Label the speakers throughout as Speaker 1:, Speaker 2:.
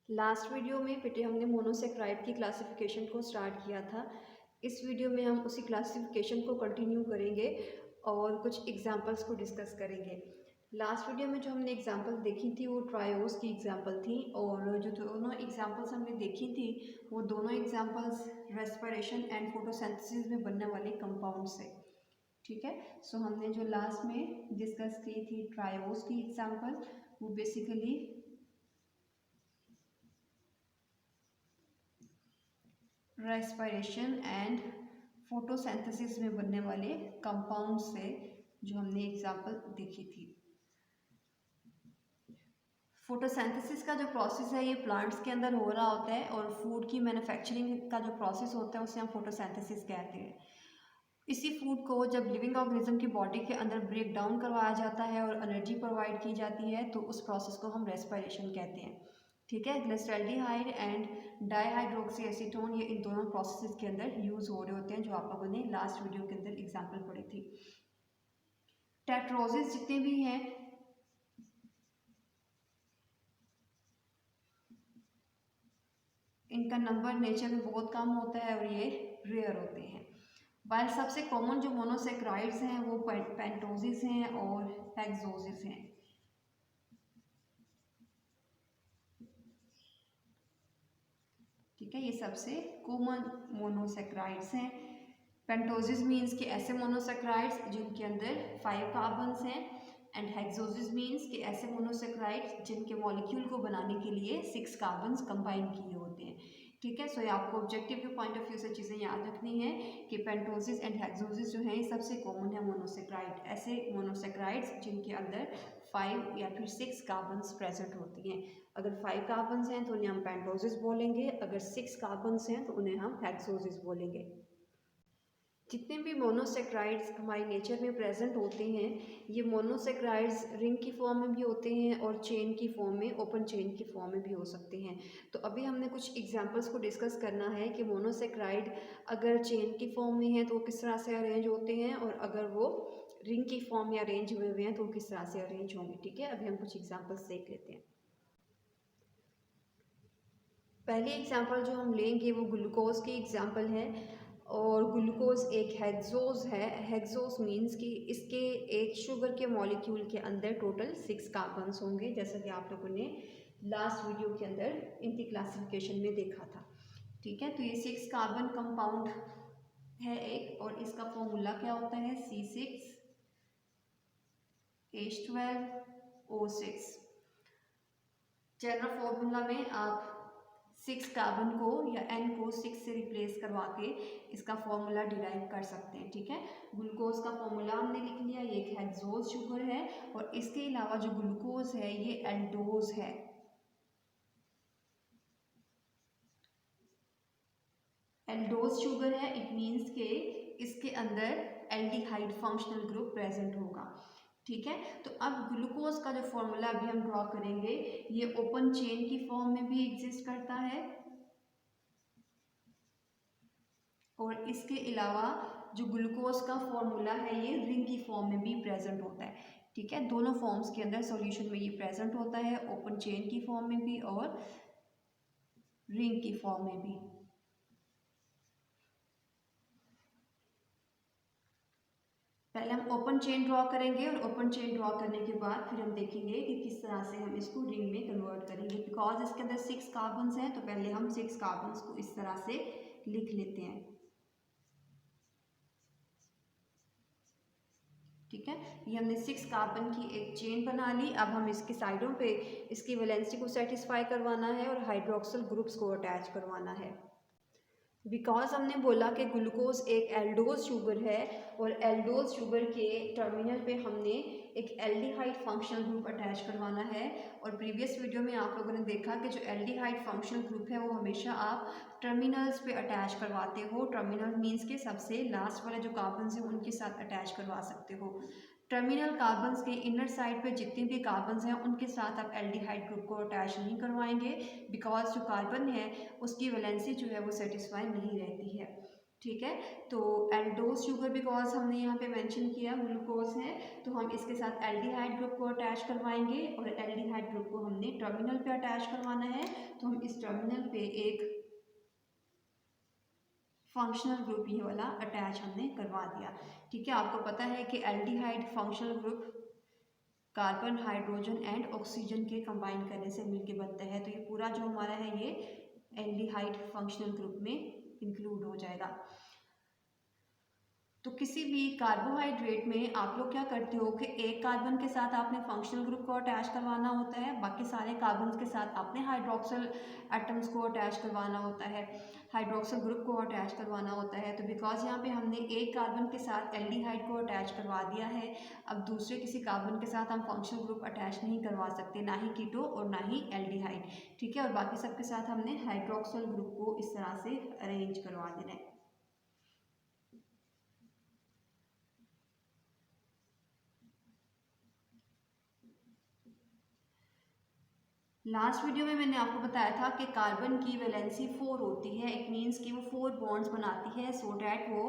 Speaker 1: Last video में बेटे हमने मोनोसेक्राइड की क्लासिफिकेशन को स्टार्ट किया था। इस वीडियो में हम उसी क्लासिफिकेशन को कंटिन्यू करेंगे और कुछ एग्जांपल्स को डिस्कस करेंगे। लास्ट वीडियो में जो हमने एग्जांपल देखी थी वो ट्रायोस की एग्जांपल थी, और जो दोनों एग्जांपल्स हमने देखी थी वो दोनों एग्जांपल्स रेस्पिरेशन एंड फोटोसिंथेसिस में बनने वाले कंपाउंड्स है। ठीक है, सो हमने जो लास्ट में डिस्कस की थी ट्रायोस की एग्जांपल, वो बेसिकली रेस्पिरेशन एंड फोटोसिंथेसिस में बनने वाले कंपाउंड से जो हमने एग्जांपल देखी थी। फोटोसिंथेसिस का जो प्रोसेस है ये प्लांट्स के अंदर हो रहा होता है, और फूड की मैन्युफैक्चरिंग का जो प्रोसेस होता है उसे हम फोटोसिंथेसिस कहते हैं। इसी फूड को जब लिविंग ऑर्गेनिज्म की बॉडी के अंदर ब्रेक डाउन करवाया जाता है और एनर्जी प्रोवाइड की जाती है तो उस प्रोसेस को हम रेस्पिरेशन कहते हैं। ठीक है, ग्लिसरॉल्डिहाइड एंड डाईहाइड्रोक्सी एसीटोन ये इन दोनों प्रोसेसेस के अंदर यूज हो रहे होते हैं, जो आप लोगों ने लास्ट वीडियो के अंदर एग्जांपल पढ़ी थी। टेट्रोसिस जितने भी हैं इनका नंबर नेचर में बहुत कम होता है और ये रेयर होते हैं। वाइल सबसे कॉमन जो मोनोसेक्राइड्स हैं वो पेंटोसिस हैं और हेक्सोसिस हैं। ठीक है, ये सबसे कॉमन मोनोसेक्राइड्स हैं। पेंटोसिस मीन्स कि ऐसे मोनोसेक्राइड्स जिनके अंदर 5 कार्बन्स हैं, एंड हेक्सोसिस मीन्स कि ऐसे मोनोसेक्राइड्स जिनके मॉलिक्यूल को बनाने के लिए 6 कार्बन्स कंबाइन किए होते हैं। ठीक है, सो ये आपको ऑब्जेक्टिव के पॉइंट ऑफ व्यू से चीज़ें याद रखनी है कि पेंटोसिस एंड हेक्सोसिस जो है ये सबसे कॉमन है मोनोसेक्राइड, ऐसे मोनोसेक्राइड्स जिनके अंदर 5 या फिर 6 कार्बन्स प्रेजेंट होती हैं। अगर 5 कार्बन्स हैं तो उन्हें हम पेंटोसिस बोलेंगे, अगर 6 कार्बन्स हैं तो उन्हें हम हेक्सोसिस बोलेंगे। जितने भी मोनोसेक्राइड्स हमारे नेचर में प्रेजेंट होते हैं ये मोनोसेक्राइड्स रिंग की फॉर्म में भी होते हैं और चेन की फॉर्म में, ओपन चेन की फॉर्म में भी हो सकते हैं। तो अभी हमने कुछ एग्जांपल्स को डिस्कस करना है कि मोनोसेक्राइड अगर चेन की फॉर्म में है तो वो किस तरह से अरेंज होते हैं, और अगर वो रिंग की फॉर्म में अरेंज हुए हुए हैं तो वो किस तरह से अरेंज होंगे। ठीक है, अभी हम कुछ एग्जाम्पल्स देख लेते हैं। पहली एग्जांपल जो हम लेंगे वो ग्लूकोज की एग्जांपल है, और ग्लूकोज एक हेक्सोज है। हेक्सोज मीन्स कि इसके एक शुगर के मॉलिक्यूल के अंदर टोटल 6 कार्बन्स होंगे, जैसा कि आप लोगों ने लास्ट वीडियो के अंदर इनकी क्लासिफिकेशन में देखा था। ठीक है, तो ये 6 कार्बन कंपाउंड है एक, और इसका फॉर्मूला क्या होता है C6H12O6। जनरल फॉर्मूला में आप 6 कार्बन को या N को 6 से रिप्लेस करवा के इसका फॉर्मूला डिराइव कर सकते हैं। ठीक है, ग्लूकोज का फॉर्मूला हमने लिख लिया, ये एक हेक्सोज शुगर है, और इसके अलावा जो ग्लूकोज है ये एल्डोज है। एल्डोज शुगर है, इट मीन्स के इसके अंदर एल्डिहाइड फंक्शनल ग्रुप प्रेजेंट होगा। ठीक है, तो अब ग्लूकोज का जो फॉर्मूला अभी हम ड्रॉ करेंगे ये ओपन चेन की फॉर्म में भी एग्जिस्ट करता है, और इसके अलावा जो ग्लूकोज का फॉर्मूला है ये रिंग की फॉर्म में भी प्रेजेंट होता है। ठीक है, दोनों फॉर्म्स के अंदर सॉल्यूशन में ये प्रेजेंट होता है, ओपन चेन की फॉर्म में भी और रिंग की फॉर्म में भी। पहले हम ओपन चेन ड्रॉ करेंगे, और ओपन चेन ड्रॉ करने के बाद फिर हम देखेंगे कि किस तरह से हम इसको रिंग में कन्वर्ट करेंगे। बिकॉज इसके अंदर 6 कार्बन्स हैं तो पहले हम 6 कार्बन्स को इस तरह से लिख लेते हैं। ठीक है, ये हमने 6 कार्बन की एक चेन बना ली। अब हम इसके साइडों पे इसकी वैलेंसी को सेटिस्फाई करवाना है और हाइड्रोक्सिल ग्रुप्स को अटैच करवाना है। बिकॉज हमने बोला कि ग्लूकोज एक एल्डोज शुगर है, और एल्डोज शुगर के टर्मिनल पे हमने एक एल्डिहाइड फंक्शनल ग्रुप अटैच करवाना है। और प्रीवियस वीडियो में आप लोगों ने देखा कि जो एल्डिहाइड फंक्शनल ग्रुप है वो हमेशा आप टर्मिनल्स पे अटैच करवाते हो। टर्मिनल मीन्स के सबसे लास्ट वाले जो कार्बन हैं उनके साथ अटैच करवा सकते हो। टर्मिनल कार्बन्स के इनर साइड पे जितने भी कार्बन्स हैं उनके साथ आप एल्डिहाइड ग्रुप को अटैच नहीं करवाएंगे, बिकॉज जो कार्बन है उसकी वैलेंसी जो है वो सेटिस्फाई नहीं रहती है। ठीक है। तो एल्डोज शुगर बिकॉज हमने यहाँ पे मेंशन किया ग्लूकोज है, तो हम इसके साथ एल्डिहाइड ग्रुप को अटैच करवाएंगे और एल्डिहाइड ग्रुप को हमने टर्मिनल पे अटैच करवाना है। तो हम इस टर्मिनल पे एक फंक्शनल ग्रुप ये वाला अटैच हमने करवा दिया। ठीक है, आपको पता है कि aldehyde functional group carbon, hydrogen and oxygen के कंबाइन करने से मिलके बनता है। तो ये पूरा जो हमारा है ये एल्डिहाइड फंक्शनल ग्रुप में इंक्लूड हो जाएगा। तो किसी भी कार्बोहाइड्रेट में आप लोग क्या करते हो कि एक कार्बन के साथ आपने फंक्शनल ग्रुप को अटैच करवाना होता है, बाकी सारे कार्बन के साथ आपने हाइड्रोक्सल एटम्स को अटैच करवाना होता है, हाइड्रोक्सल ग्रुप को अटैच करवाना होता है। तो बिकॉज यहाँ पे हमने एक कार्बन के साथ एल्डिहाइड को अटैच करवा दिया है, अब दूसरे किसी कार्बन के साथ हम फंक्शनल ग्रुप अटैच नहीं करवा सकते, ना ही कीटो और ना ही एल्डिहाइड। ठीक है, और बाकी सबके साथ हमने हाइड्रोक्सल ग्रुप को इस तरह से अरेंज करवा देना है। लास्ट वीडियो में मैंने आपको बताया था कि कार्बन की वैलेंसी 4 होती है। इट मीन्स कि वो 4 बॉन्ड्स बनाती है सो डैट वो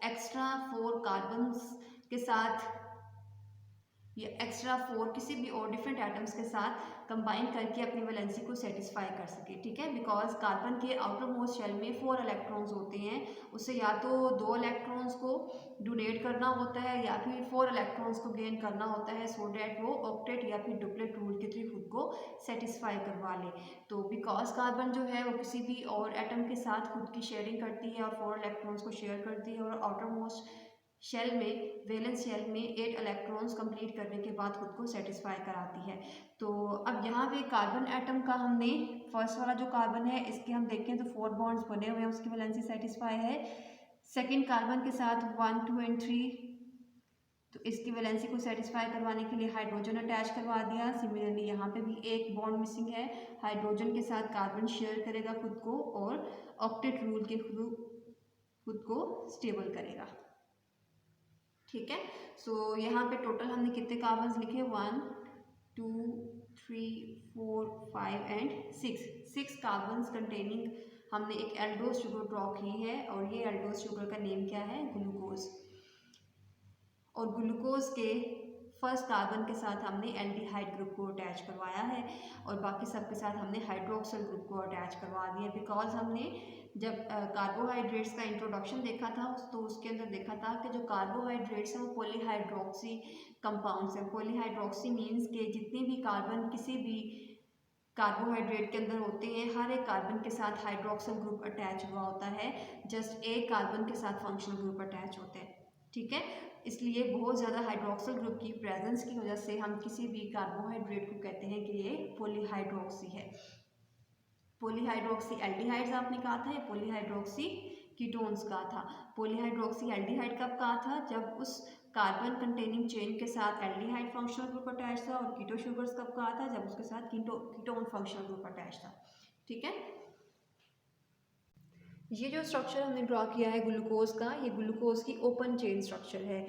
Speaker 1: एक्स्ट्रा 4 कार्बन्स के साथ या एक्स्ट्रा 4 किसी भी और डिफरेंट एटम्स के साथ कंबाइन करके अपनी वैलेंसी को सेटिस्फाई कर सके। ठीक है, बिकॉज कार्बन के आउटर मोस्ट शेल में 4 इलेक्ट्रॉन्स होते हैं, उससे या तो 2 इलेक्ट्रॉन्स को डोनेट करना होता है या फिर 4 इलेक्ट्रॉन्स को गेन करना होता है सो डैट वो ऑक्टेट या फिर डुप्लेट रूल के थ्रू खुद को सेटिस्फाई करवा ले। तो बिकॉज कार्बन जो है वो किसी भी और एटम के साथ खुद की शेयरिंग करती है और 4 इलेक्ट्रॉन्स को शेयर करती है और आउटर मोस्ट शेल में, वैलेंस शेल में 8 इलेक्ट्रॉन्स कंप्लीट करने के बाद खुद को सेटिस्फाई कराती है। तो अब यहाँ पे कार्बन एटम का हमने फर्स्ट वाला जो कार्बन है इसके हम देखें तो 4 बॉन्ड्स बने हुए हैं, उसकी वैलेंसी सेटिस्फाई है। सेकेंड कार्बन के साथ 1, 2 एंड 3, तो इसकी वैलेंसी को सेटिस्फाई करवाने के लिए हाइड्रोजन अटैच करवा दिया। सिमिलरली यहाँ पे भी एक बॉन्ड मिसिंग है, हाइड्रोजन के साथ कार्बन शेयर करेगा खुद को और ऑक्टेट रूल के थ्रू खुद को स्टेबल करेगा। ठीक है, सो यहाँ पे टोटल हमने कितने कार्बन्स लिखे, 1, 2, 3, 4, 5 एंड 6 कार्बन्स कंटेनिंग हमने एक एल्डोज शुगर ड्रॉ की है और ये एल्डोज शुगर का नेम क्या है, ग्लूकोज। और ग्लूकोज के फर्स्ट कार्बन के साथ हमने एल्डिहाइड ग्रुप को अटैच करवाया है और बाकी सब के साथ हमने हाइड्रोक्सल ग्रुप को अटैच करवा दिया। बिकॉज हमने जब कार्बोहाइड्रेट्स का इंट्रोडक्शन देखा था तो उसके अंदर देखा था कि जो कार्बोहाइड्रेट्स हैं वो पॉलीहाइड्रोक्सी कंपाउंड्स हैं। पॉलीहाइड्रोक्सी मीन्स के जितने भी कार्बन किसी भी कार्बोहाइड्रेट के अंदर होते हैं हर एक कार्बन के साथ हाइड्रोक्सल ग्रुप अटैच हुआ होता है, जस्ट एक कार्बन के साथ फंक्शनल ग्रुप अटैच होते हैं। ठीक है, इसलिए बहुत ज़्यादा हाइड्रोक्सल ग्रुप की प्रेजेंस की वजह से हम किसी भी कार्बोहाइड्रेट को कहते हैं कि ये पॉलीहाइड्रोक्सी है। पॉलीहाइड्रोक्सी एल्डिहाइड्स आपने कहा था, या पॉलीहाइड्रोक्सी कीटोन्स कहा था। पॉलीहाइड्रोक्सी एल्डिहाइड कब कहा था, जब उस कार्बन कंटेनिंग चेन के साथ एल्डिहाइड फंक्शनल ग्रुप अटैच था। और कीटो शुगर्स कब कहा था, जब उसके साथ कीटोन फंक्शनल ग्रुप अटैच था। ठीक है, ये जो स्ट्रक्चर हमने ड्रॉ किया है ग्लूकोज का, ये ग्लूकोज की ओपन चेन स्ट्रक्चर है।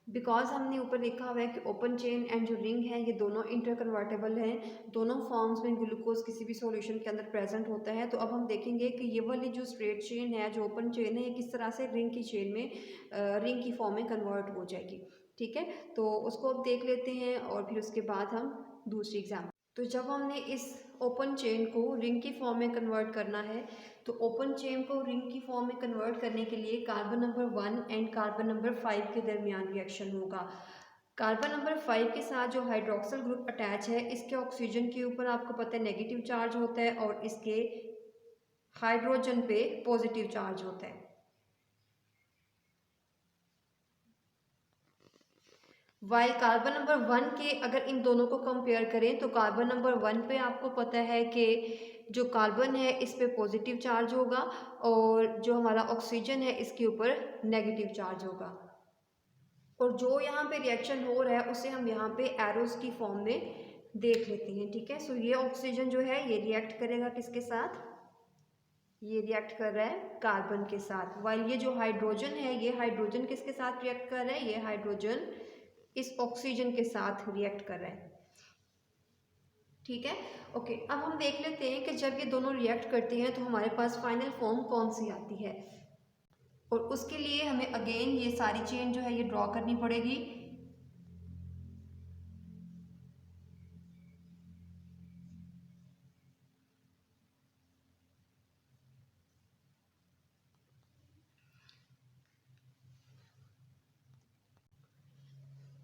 Speaker 1: बिकॉज हमने ऊपर देखा हुआ है कि ओपन चेन एंड जो रिंग है ये दोनों इंटरकन्वर्टेबल हैं, दोनों फॉर्म्स में ग्लूकोज किसी भी सॉल्यूशन के अंदर प्रेजेंट होता है। तो अब हम देखेंगे कि ये वाली जो स्ट्रेट चेन है, जो ओपन चेन है, ये किस तरह से रिंग की चेन में रिंग की फॉर्म में कन्वर्ट हो जाएगी। ठीक है, तो उसको अब देख लेते हैं और फिर उसके बाद हम दूसरी एग्जाम्पल। तो जब हमने इस ओपन चेन को रिंग की फॉर्म में कन्वर्ट करना है, तो ओपन चेन को रिंग की फॉर्म में कन्वर्ट करने के लिए carbon number 1 and carbon number 5 के दरमियान रिएक्शन होगा। कार्बन नंबर 5 के साथ जो हाइड्रोक्सल ग्रुप अटैच है, इसके ऑक्सीजन के ऊपर आपको पता है नेगेटिव चार्ज होता है और इसके हाइड्रोजन पे पॉजिटिव चार्ज होता है। वाइल कार्बन नंबर 1 के अगर इन दोनों को कंपेयर करें तो कार्बन नंबर 1 पे आपको पता है कि जो कार्बन है इस पे पॉजिटिव चार्ज होगा और जो हमारा ऑक्सीजन है इसके ऊपर नेगेटिव चार्ज होगा। और जो यहाँ पे रिएक्शन हो रहा है उसे हम यहाँ पे एरोस की फॉर्म में देख लेते हैं। ठीक है, सो ये ऑक्सीजन जो है ये रिएक्ट करेगा किसके साथ, ये रिएक्ट कर रहा है कार्बन के साथ। वाइल ये जो हाइड्रोजन है ये हाइड्रोजन किसके साथ रिएक्ट कर रहा है, ये हाइड्रोजन इस ऑक्सीजन के साथ रिएक्ट कर रहा है। ठीक है, ओके, अब हम देख लेते हैं कि जब ये दोनों रिएक्ट करते हैं तो हमारे पास फाइनल फॉर्म कौन सी आती है। और उसके लिए हमें अगेन ये सारी चेन जो है ये ड्रॉ करनी पड़ेगी।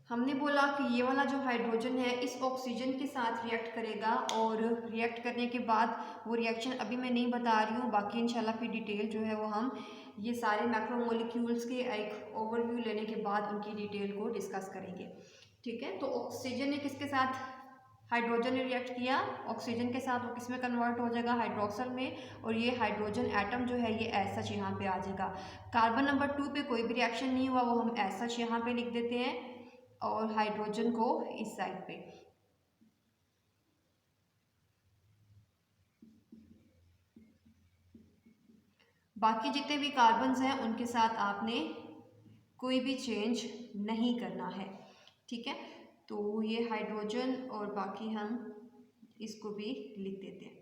Speaker 1: हमने बोला कि ये वाला जो हाइड्रोजन है इस ऑक्सीजन के साथ रिएक्ट करेगा, और रिएक्ट करने के बाद वो रिएक्शन अभी मैं नहीं बता रही हूँ, बाकी इंशाल्लाह फिर डिटेल जो है वो हम ये सारे मैक्रोमोलिक्यूल्स के एक ओवरव्यू लेने के बाद उनकी डिटेल को डिस्कस करेंगे। ठीक है, तो ऑक्सीजन ने किसके साथ, हाइड्रोजन ने रिएक्ट किया ऑक्सीजन के साथ, वो किस में कन्वर्ट हो जाएगा, हाइड्रोक्सल में, और ये हाइड्रोजन एटम जो है ये एज सच यहाँ पे आ जाएगा। कार्बन नंबर 2 पे कोई भी रिएक्शन नहीं हुआ, वो हम एज सच यहाँ पे लिख देते हैं, और हाइड्रोजन को इस साइड पे। बाकी जितने भी कार्बन्स हैं उनके साथ आपने कोई भी चेंज नहीं करना है। ठीक है, तो ये हाइड्रोजन और बाकी हम इसको भी लिख देते हैं।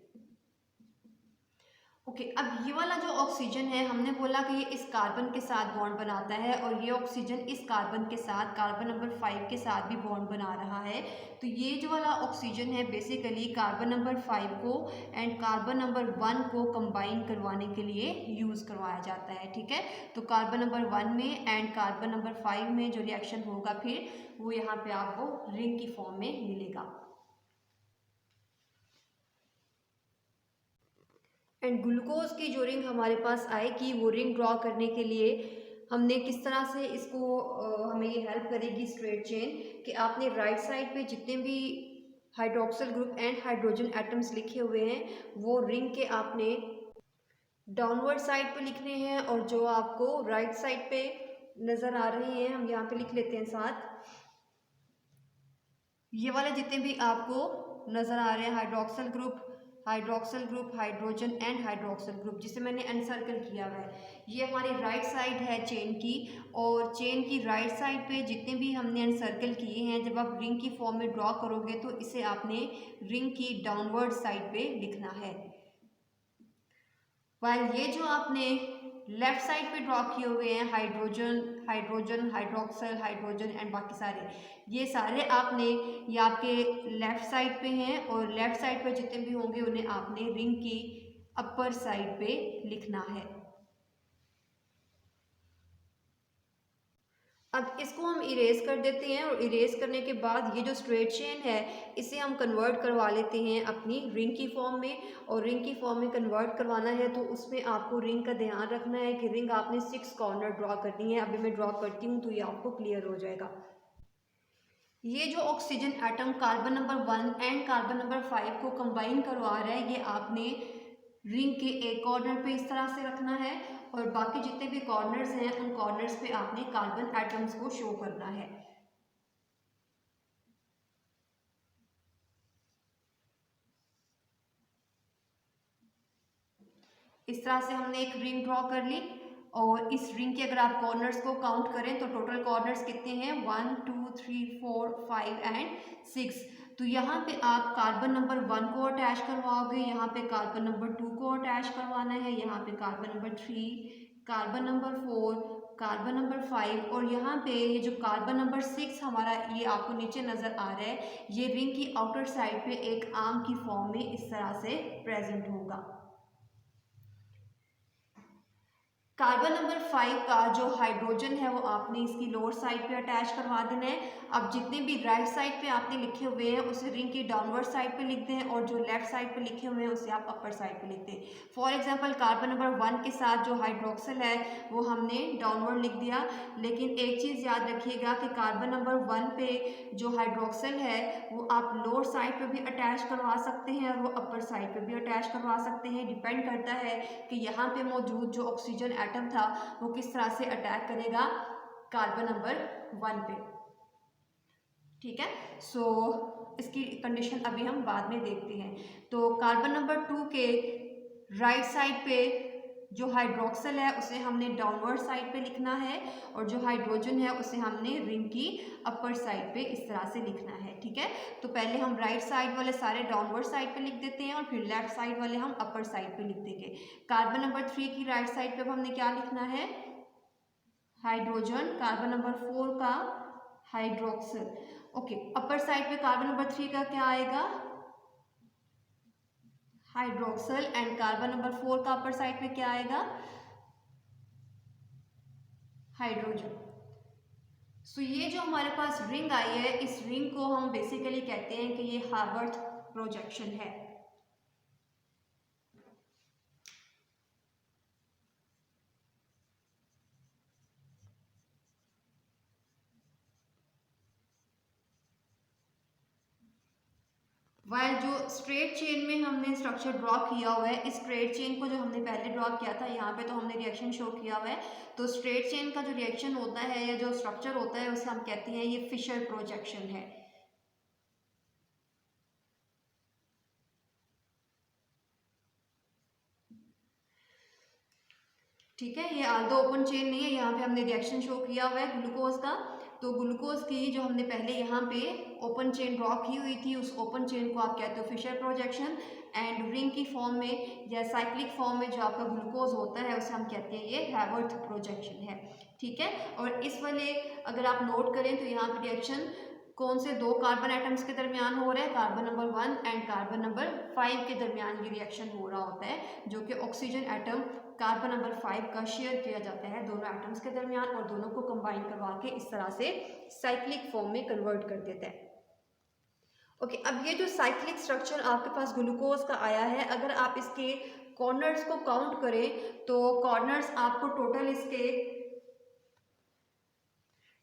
Speaker 1: ओके, अब ये वाला जो ऑक्सीजन है हमने बोला कि ये इस कार्बन के साथ बॉन्ड बनाता है, और ये ऑक्सीजन इस कार्बन के साथ, कार्बन नंबर 5 के साथ भी बॉन्ड बना रहा है। तो ये जो वाला ऑक्सीजन है बेसिकली कार्बन नंबर 5 को एंड कार्बन नंबर 1 को कंबाइन करवाने के लिए यूज़ करवाया जाता है। ठीक है, तो कार्बन नंबर 1 में एंड कार्बन नंबर 5 में जो रिएक्शन होगा फिर वो यहाँ पे आपको रिंग की फॉर्म में मिलेगा। एंड ग्लूकोज की जो रिंग हमारे पास आएगी वो रिंग ड्रॉ करने के लिए हमने किस तरह से इसको हमें ये हेल्प करेगी स्ट्रेट चेन, कि आपने राइट साइड पे जितने भी hydroxyl group and hydrogen atoms लिखे हुए हैं वो रिंग के आपने डाउनवर्ड साइड पे लिखने हैं, और जो आपको राइट साइड पे नज़र आ रहे हैं हम यहाँ पे लिख लेते हैं साथ। ये वाले जितने भी आपको नज़र आ रहे हैं hydroxyl group, hydrogen and hydroxyl group, जिसे मैंने अनसर्कल किया हुआ है, ये हमारी राइट साइड है चेन की, और चेन की राइट साइड पे जितने भी हमने अनसर्कल किए हैं जब आप रिंग की फॉर्म में ड्रॉ करोगे तो इसे आपने रिंग की डाउनवर्ड साइड पे लिखना है। वाइल ये जो आपने लेफ्ट साइड पे ड्रॉ किए हुए हैं हाइड्रोजन हाइड्रोक्सल एंड बाकी सारे, ये सारे आपने ये आपके लेफ्ट साइड पे हैं, और लेफ्ट साइड पे जितने भी होंगे उन्हें आपने रिंग की अपर साइड पे लिखना है। अब इसको हम इरेज कर देते हैं, और इरेज करने के बाद ये जो स्ट्रेट चेन है इसे हम कन्वर्ट करवा लेते हैं अपनी रिंग की फॉर्म में, और रिंग की फॉर्म में कन्वर्ट करवाना है तो उसमें आपको रिंग का ध्यान रखना है कि रिंग आपने 6 कॉर्नर ड्रॉ करनी है। अभी मैं ड्रॉ करती हूँ तो ये आपको क्लियर हो जाएगा। ये जो oxygen atom carbon number 1 and carbon number 5 को कंबाइन करवा रहा है, ये आपने रिंग के एक कॉर्नर पे इस तरह से रखना है, और बाकी जितने भी कॉर्नर्स हैं उन कॉर्नर्स पे आपने कार्बन एटम्स को शो करना है। इस तरह से हमने एक रिंग ड्रॉ कर ली, और इस रिंग के अगर आप कॉर्नर्स को काउंट करें तो टोटल कॉर्नर्स कितने हैं, 1 2 3 4 5 एंड 6। तो यहाँ पे आप कार्बन नंबर 1 को अटैच करवाओगे, यहाँ पे कार्बन नंबर 2 को अटैच करवाना है, यहाँ पे carbon number 3, carbon number 4, carbon number 5, और यहाँ पे ये जो कार्बन नंबर 6 हमारा ये आपको नीचे नज़र आ रहा है, ये रिंग की आउटर साइड पे एक आर्म की फॉर्म में इस तरह से प्रेजेंट होगा। कार्बन नंबर 5 का जो हाइड्रोजन है वो आपने इसकी लोअर साइड पे अटैच करवा देना है। अब जितने भी राइट साइड पे आपने लिखे हुए हैं उसे रिंग की डाउनवर्ड साइड पे लिख दें, और जो लेफ्ट साइड पे लिखे हुए हैं उसे आप अपर साइड पे लिख दें। फॉर एग्जांपल कार्बन नंबर 1 के साथ जो हाइड्रोक्सिल है वो हमने डाउनवर्ड लिख दिया, लेकिन एक चीज़ याद रखिएगा कि कार्बन नंबर 1 पे जो हाइड्रोक्सिल है वो आप लोअर साइड पे भी अटैच करवा सकते हैं और वो अपर साइड पे भी अटैच करवा सकते हैं। डिपेंड करता है कि यहाँ पे मौजूद जो ऑक्सीजन एटम था वो किस तरह से अटैक करेगा कार्बन नंबर 1 पे। ठीक है, सो इसकी कंडीशन अभी हम बाद में देखते हैं। तो कार्बन नंबर 2 के राइट साइड पे जो हाइड्रोक्सिल है उसे हमने डाउनवर्ड साइड पे लिखना है, और जो हाइड्रोजन है उसे हमने रिंग की अपर साइड पे इस तरह से लिखना है। ठीक है, तो पहले हम राइट साइड वाले सारे डाउनवर्ड साइड पे लिख देते हैं, और फिर लेफ्ट साइड वाले हम अपर साइड पे लिख देंगे। कार्बन नंबर 3 की राइट साइड पे अब हमने क्या लिखना है, हाइड्रोजन, कार्बन नंबर 4 का हाइड्रोक्सिल। ओके, अपर साइड पे कार्बन नंबर 3 का क्या आएगा, हाइड्रोक्सिल, एंड कार्बन नंबर 4 का अपर साइड पे क्या आएगा, हाइड्रोजन। सो ये जो हमारे पास रिंग आई है, इस रिंग को हम बेसिकली कहते हैं कि ये हार्वर्थ प्रोजेक्शन है। वाइल जो स्ट्रेट चेन में हमने स्ट्रक्चर ड्रॉ किया हुआ है, इस स्ट्रेट चेन को जो हमने पहले ड्रॉ किया था, यहाँ पे तो हमने रिएक्शन शो किया हुआ है, तो स्ट्रेट चेन का जो रिएक्शन होता है या जो स्ट्रक्चर होता है उसे हम कहते हैं ये फिशर प्रोजेक्शन है। ठीक है, ये आल्दो ओपन चेन नहीं है, यहाँ पे हमने रिएक्शन शो किया हुआ है ग्लूकोज का। तो ग्लूकोज की जो हमने पहले यहाँ पे ओपन चेन ड्रॉ की हुई थी, उस ओपन चेन को आप कहते हो फिशर प्रोजेक्शन, एंड रिंग की फॉर्म में या साइक्लिक फॉर्म में जो आपका ग्लूकोज होता है उसे हम कहते हैं ये हैवर्थ प्रोजेक्शन है। ठीक है, और इस वाले अगर आप नोट करें तो यहाँ पे रिएक्शन कौन से दो कार्बन एटम्स के दरमियान हो रहा है, carbon number 1 and carbon number 5 के दरमियान ये रिएक्शन हो रहा होता है, जो कि ऑक्सीजन एटम कार्बन नंबर 5 का शेयर किया जाता है दोनों एटम्स के दरमियान, और दोनों को कंबाइन करवा के इस तरह से साइक्लिक फॉर्म में कन्वर्ट कर देता है। ओके, अब ये जो साइक्लिक स्ट्रक्चर आपके पास ग्लूकोज का आया है, अगर आप इसके कॉर्नर्स को काउंट करें तो कॉर्नर्स आपको टोटल इसके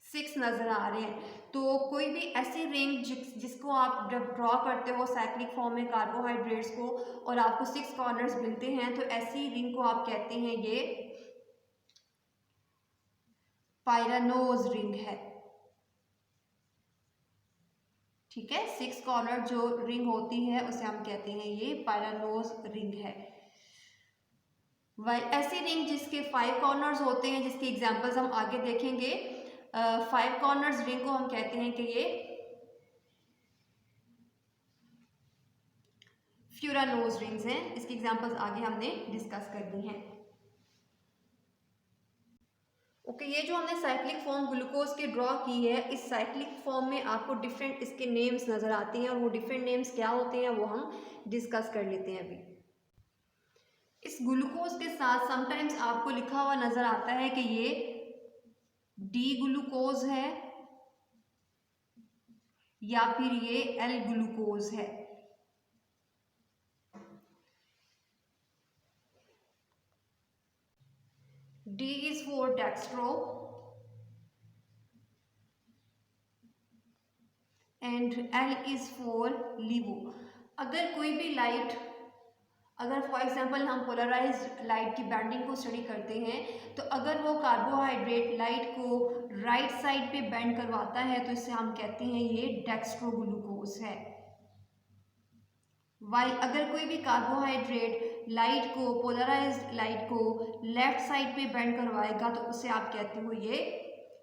Speaker 1: 6 नजर आ रहे हैं। तो कोई भी ऐसी रिंग जिसको आप जब ड्रॉ करते हो साइक्लिक फॉर्म में कार्बोहाइड्रेट्स को और आपको 6 कॉर्नर्स मिलते हैं, तो ऐसी रिंग को आप कहते हैं ये पायरानोज रिंग है। ठीक है, 6 कॉर्नर जो रिंग होती है उसे हम कहते हैं ये पायरानोज रिंग है। वह ऐसी रिंग जिसके 5 कॉर्नर्स होते हैं, जिसके एग्जांपल्स हम आगे देखेंगे। 5 कॉर्नर्स रिंग को हम कहते हैं कि ये फ्यूरानोज रिंग्स हैं। इसकी एग्जांपल्स आगे हमने डिस्कस करनी है। ओके, ये जो हमने साइक्लिक फॉर्म ग्लूकोज की ड्रॉ की है, इस साइक्लिक फॉर्म में आपको डिफरेंट इसके नेम्स नजर आते हैं, और वो डिफरेंट नेम्स क्या होते हैं वो हम डिस्कस कर लेते हैं अभी। इस ग्लूकोज के साथ समटाइम्स आपको लिखा हुआ नजर आता है कि ये डी ग्लूकोज है या फिर ये एल ग्लूकोज है। D is for dextro and L is for levo। अगर कोई भी लाइट, अगर फॉर एग्जांपल हम पोलराइज्ड लाइट की बैंडिंग को स्टडी करते हैं, तो अगर वो कार्बोहाइड्रेट लाइट को राइट साइड पे बेंड करवाता है तो इसे हम कहते हैं ये डेक्स्ट्रो ग्लूकोज है। वाइल अगर कोई भी कार्बोहाइड्रेट लाइट को, पोलराइज्ड लाइट को लेफ्ट साइड पे बेंड करवाएगा तो उसे आप कहते हो ये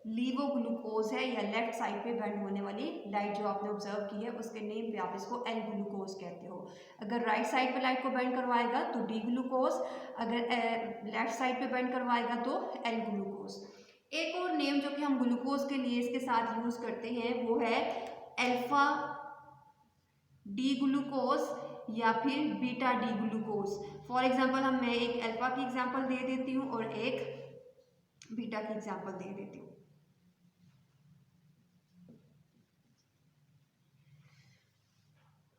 Speaker 1: लीवो ग्लूकोज है, या लेफ्ट साइड पे बेंड होने वाली लाइट जो आपने ऑब्जर्व की है उसके नेम पे आप इसको एल ग्लूकोज कहते हो। अगर राइट साइड पे लाइट को बेंड करवाएगा तो डी ग्लूकोज, अगर लेफ्ट साइड पे बेंड करवाएगा तो एल ग्लूकोज। एक और नेम जो कि हम ग्लूकोज के लिए इसके साथ यूज करते हैं वो है अल्फा डी ग्लूकोज या फिर beta D glucose. For example मैं एक अल्फा की एग्जाम्पल दे देती हूँ और एक बीटा की एग्जाम्पल दे देती हूँ।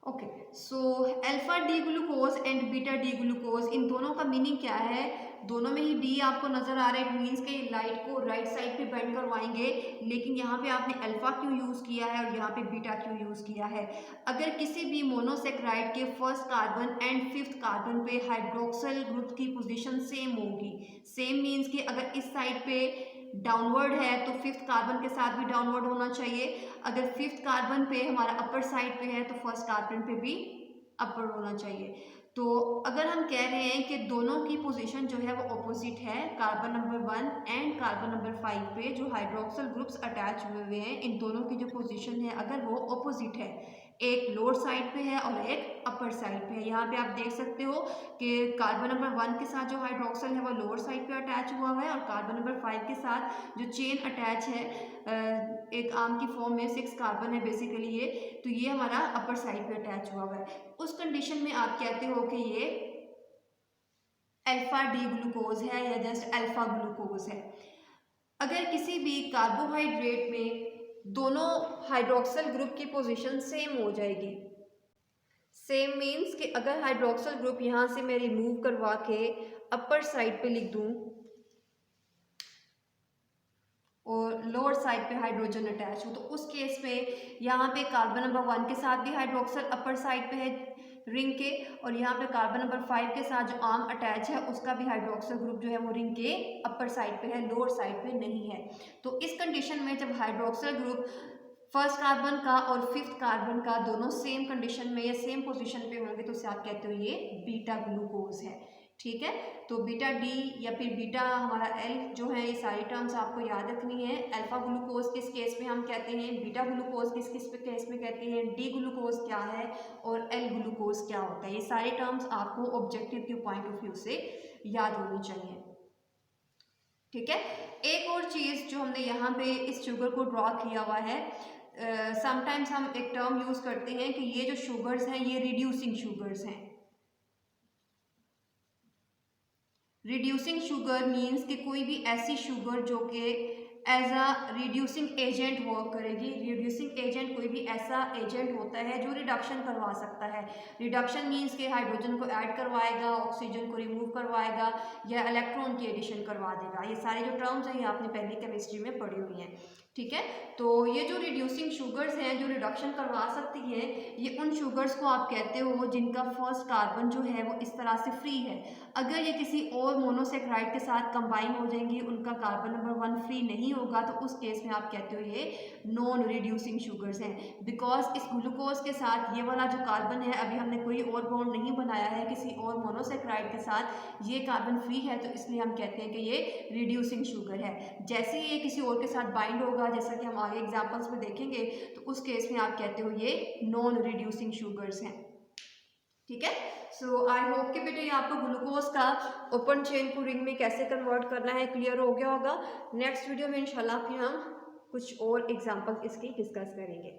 Speaker 1: Okay, so alpha D glucose and beta D glucose, इन दोनों का मीनिंग क्या है? दोनों में ही डी आपको नजर आ रहा है, इट मीन्स के लाइट को राइट साइड पे बेंड करवाएंगे, लेकिन यहाँ पे आपने अल्फा क्यों यूज किया है और यहाँ पे बीटा क्यों यूज किया है? अगर किसी भी मोनोसेक्राइड के first carbon and fifth carbon पे हाइड्रोक्सिल ग्रुप की पोजीशन सेम होगी, सेम मीन्स कि अगर इस साइड पे डाउनवर्ड है तो फिफ्थ कार्बन के साथ भी डाउनवर्ड होना चाहिए, अगर फिफ्थ कार्बन पे हमारा अपर साइड पे है तो फर्स्ट कार्बन पे भी अपर होना चाहिए। तो अगर हम कह रहे हैं कि दोनों की पोजीशन जो है वो ऑपोजिट है, carbon number 1 and carbon number 5 पे जो हाइड्रोक्सिल ग्रुप्स अटैच हुए हुए हैं, इन दोनों की जो पोजीशन है अगर वो ऑपोजिट है, एक लोअर साइड पे है और एक अपर साइड पे है। यहाँ पे आप देख सकते हो कि कार्बन नंबर 1 के साथ जो हाइड्रोक्सिल है वो लोअर साइड पे अटैच हुआ हुआ है और कार्बन नंबर 5 के साथ जो चेन अटैच है एक आर्म की फॉर्म में 6 कार्बन है बेसिकली ये, तो ये हमारा अपर साइड पे अटैच हुआ हुआ है। उस कंडीशन में आप कहते हो कि ये अल्फा डी ग्लूकोज है या जस्ट अल्फा ग्लूकोज है। अगर किसी भी कार्बोहाइड्रेट में दोनों हाइड्रोक्सिल ग्रुप की पोजीशन सेम हो जाएगी, सेम मीन्स कि अगर हाइड्रोक्सिल ग्रुप यहाँ से मैं रिमूव करवा के अपर साइड पे लिख दूं और लोअर साइड पे हाइड्रोजन अटैच हो, तो उस केस में यहाँ पे कार्बन नंबर 1 के साथ भी हाइड्रोक्सिल अपर साइड पे है रिंग के, और यहाँ पे कार्बन नंबर 5 के साथ जो आर्म अटैच है उसका भी हाइड्रोक्सिल ग्रुप जो है वो रिंग के अपर साइड पे है, लोअर साइड पे नहीं है। तो इस कंडीशन में जब हाइड्रोक्सिल ग्रुप फर्स्ट कार्बन का और फिफ्थ कार्बन का दोनों सेम कंडीशन में या सेम पोजीशन पे होंगे तो उसे आप कहते हो ये बीटा ग्लूकोज है। ठीक है, तो बीटा डी या फिर बीटा हमारा एल जो है, ये सारी टर्म्स आपको याद रखनी है। अल्फा ग्लूकोज किस केस में हम कहते हैं, बीटा ग्लूकोज किस किस केस में कहते हैं, डी ग्लूकोज क्या है और एल ग्लूकोज क्या होता है, ये सारे टर्म्स आपको ऑब्जेक्टिव के पॉइंट ऑफ व्यू से याद होनी चाहिए। ठीक है, एक और चीज़ जो हमने यहाँ पे इस शुगर को ड्रॉ किया हुआ है, समटाइम्स हम एक टर्म यूज़ करते हैं कि ये जो शुगर्स हैं ये रिड्यूसिंग शुगर्स हैं। रिड्यूसिंग शुगर मीन्स कि कोई भी ऐसी शुगर जो कि as a reducing agent work करेगी। रिड्यूसिंग एजेंट कोई भी ऐसा एजेंट होता है जो रिडक्शन करवा सकता है। रिडक्शन मीन्स कि हाइड्रोजन को ऐड करवाएगा, ऑक्सीजन को रिमूव करवाएगा या इलेक्ट्रॉन की एडिशन करवा देगा। ये सारे जो टर्म्स हैं ये आपने पहली केमिस्ट्री में पढ़ी हुई हैं। ठीक है, तो ये जो रिड्यूसिंग शुगर्स हैं जो रिडक्शन करवा सकती हैं, ये उन शुगर्स को आप कहते हो जिनका फर्स्ट कार्बन जो है वो इस तरह से फ्री है। अगर ये किसी और मोनोसेक्राइड के साथ कंबाइन हो जाएंगी, उनका कार्बन नंबर 1 फ्री नहीं होगा, तो उस केस में आप कहते हो ये नॉन रिड्यूसिंग शुगर्स हैं। बिकॉज इस ग्लूकोज के साथ ये वाला जो कार्बन है, अभी हमने कोई और बॉन्ड नहीं बनाया है किसी और मोनोसेक्राइड के साथ, ये कार्बन फ्री है, तो इसलिए हम कहते हैं कि ये रिड्यूसिंग शुगर है। जैसे ही ये किसी और के साथ बाइंड होगा, जैसा कि हम आगे एग्जाम्पल्स में देखेंगे, तो उस केस में आप कहते हो ये नॉन रिड्यूसिंग शुगर्स हैं। ठीक है, सो आई होप कि बेटे आपको ग्लूकोज का ओपन चेन को रिंग में कैसे कन्वर्ट करना है क्लियर हो गया होगा। नेक्स्ट वीडियो में इंशाल्लाह फिर हम कुछ और एग्जांपल्स इसकी डिस्कस करेंगे।